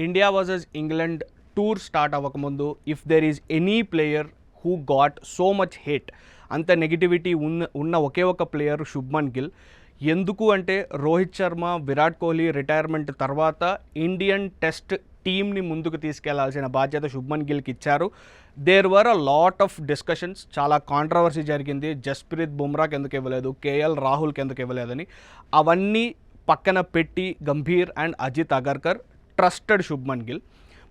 India versus England tour start అవ్వకముందు if there is any player who got so much hate, అంత negativity ఉన్న ఒకే ఒక ప్లేయర్ శుభ్మన్ గిల్. ఎందుకు అంటే రోహిత్ శర్మ, విరాట్ కోహ్లీ రిటైర్మెంట్ తర్వాత ఇండియన్ టెస్ట్ టీమ్ని ముందుకు తీసుకెళ్లాల్సిన బాధ్యత శుభ్మన్ గిల్కి ఇచ్చారు. There were a lot of discussions, చాలా కాంట్రవర్సీ జరిగింది. జస్ప్రీత్ బుమ్రాకి ఎందుకు ఇవ్వలేదు, కేఎల్ రాహుల్కి ఎందుకు ఇవ్వలేదని. అవన్నీ పక్కన పెట్టి గంభీర్ అండ్ అజిత్ అగర్కర్ ట్రస్టెడ్ శుభ్మన్ గిల్.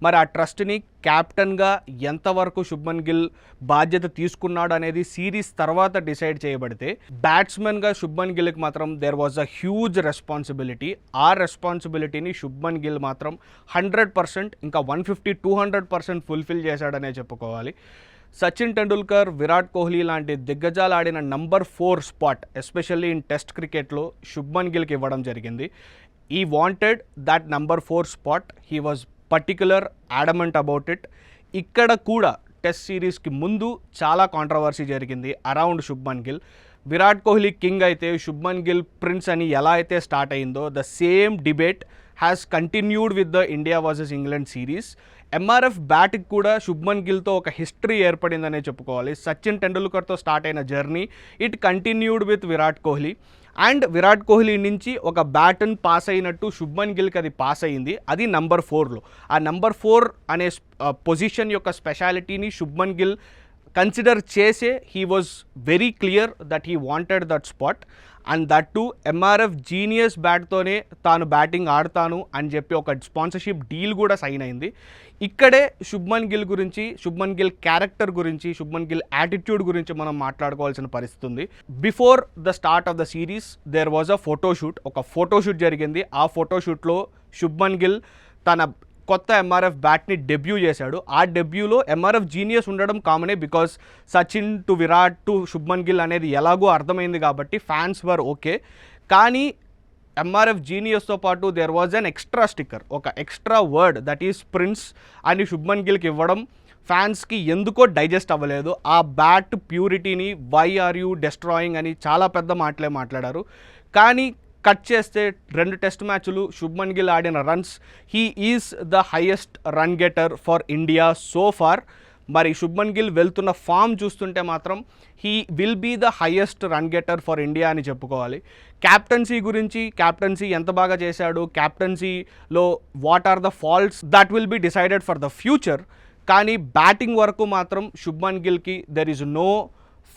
మరి ఆ ట్రస్ట్ని క్యాప్టెన్గా ఎంతవరకు శుభ్మన్ గిల్ బాధ్యత తీసుకున్నాడు అనేది సిరీస్ తర్వాత డిసైడ్ చేయబడితే, బ్యాట్స్మెన్గా శుభ్మన్ గిల్కి మాత్రం there was a huge responsibility. ఆ రెస్పాన్సిబిలిటీని శుభ్మన్ గిల్ మాత్రం 100%, ఇంకా 150-200% ఫుల్ఫిల్ చేశాడనే చెప్పుకోవాలి. సచిన్ టెండూల్కర్, విరాట్ కోహ్లీ లాంటి దిగ్గజాలు ఆడిన number 4 spot especially in test క్రికెట్లో శుభ్మన్ గిల్కి ఇవ్వడం జరిగింది. He wanted that number 4 spot. He was particular, adamant about it. ఇక్కడ కూడా టెస్ట్ సిరీస్కి ముందు చాలా కాంట్రవర్సీ జరిగింది అరౌండ్ శుభ్మన్ గిల్. విరాట్ కోహ్లీ కింగ్ అయితే శుభ్మన్ గిల్ ప్రిన్స్ అని ఎలా అయితే స్టార్ట్ అయిందో, the same debate has continued with the India versus England series. MRF బ్యాట్కి కూడా శుభ్మన్ గిల్తో ఒక హిస్టరీ ఏర్పడిందనే చెప్పుకోవాలి. సచిన్ టెండూల్కర్తో స్టార్ట్ అయిన journey it continued with Virat Kohli. And Virat Kohli నుంచి ఒక బ్యాటన్ పాస్ అయినట్టు శుభ్మన్ గిల్కి అది పాస్ అయింది. అది నంబర్ 4లో. ఆ నంబర్ 4 అనే పొజిషన్ యొక్క స్పెషాలిటీని శుభ్మన్ గిల్ కన్సిడర్ చేసే he was very clear that he wanted that spot. And that to MRF Genius బ్యాట్తోనే తాను బ్యాటింగ్ ఆడతాను అని చెప్పి ఒక స్పాన్సర్షిప్ డీల్ కూడా సైన్ అయింది. ఇక్కడే శుభ్మన్ గిల్ గురించి, శుభ్మన్ గిల్ క్యారెక్టర్ గురించి, శుభ్మన్ గిల్ యాటిట్యూడ్ గురించి మనం మాట్లాడుకోవాల్సిన పరిస్థితి ఉంది. Before the start of the series there was a photoshoot. ఒక ఫోటోషూట్ జరిగింది. ఆ ఫోటోషూట్లో శుభ్మన్ గిల్ తన కొత్త ఎంఆర్ఎఫ్ బ్యాట్ని డెబ్యూ చేశాడు. ఆ డెబ్యూలో ఎంఆర్ఎఫ్ జీనియస్ ఉండడం కామనే, because Sachin to Virat to Shubman Gill అనేది ఎలాగో అర్థమైంది కాబట్టి ఫ్యాన్స్ వర్ ఓకే. కానీ ఎంఆర్ఎఫ్ జీనియస్తో పాటు there was an extra sticker, ఒక extra word that is prince అని శుభ్మన్ గిల్కి ఇవ్వడం ఫ్యాన్స్కి ఎందుకో డైజెస్ట్ అవ్వలేదు. ఆ బ్యాట్ ప్యూరిటీని వై ఆర్ యూ డెస్ట్రాయింగ్ అని చాలా పెద్ద మాటలే మాట్లాడారు. కానీ కట్ చేస్తే 2 టెస్ట్ మ్యాచ్లు శుభ్మన్ గిల్ ఆడిన runs, he is the highest run getter for India so far. మరి శుభ్మన్ గిల్ వెళ్తున్న ఫామ్ చూస్తుంటే మాత్రం he will be the highest run getter for India అని చెప్పుకోవాలి. క్యాప్టెన్సీ గురించి, క్యాప్టెన్సీ ఎంత బాగా చేశాడు, క్యాప్టెన్సీలో what are the faults, that will be decided for the future. కానీ బ్యాటింగ్ వరకు మాత్రం శుభ్మన్ గిల్కి there is no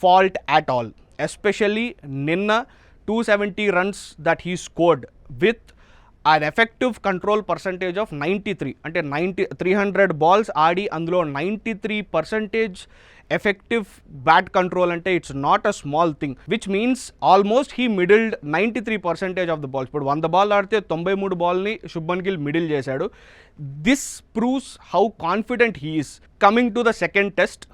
fault at all. Especially నిన్న 270 runs that he scored with an effective control percentage of 93. అంటే 300 balls ఆడి అందులో 93% ఎఫెక్టివ్ బ్యాట్ కంట్రోల్ అంటే it's not a small thing, which means almost he middled 93% of the balls. ఇప్పుడు 100 ball ఆడితే 93 బాల్ని Shubman Gill middle చేశాడు. This proves how confident he is. Coming to the second test,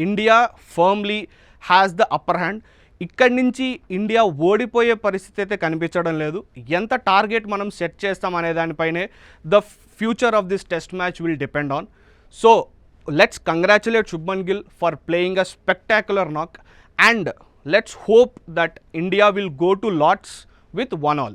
India firmly has the upper hand. ఇక్కడి నుంచి India ఓడిపోయే పరిస్థితి అయితే కనిపించడం లేదు. ఎంత టార్గెట్ మనం సెట్ చేస్తాం అనే దానిపైనే the future of this test match will depend on. So let's congratulate Shubman Gill for playing a spectacular knock, and let's hope that India will go to Lord's with 1-all.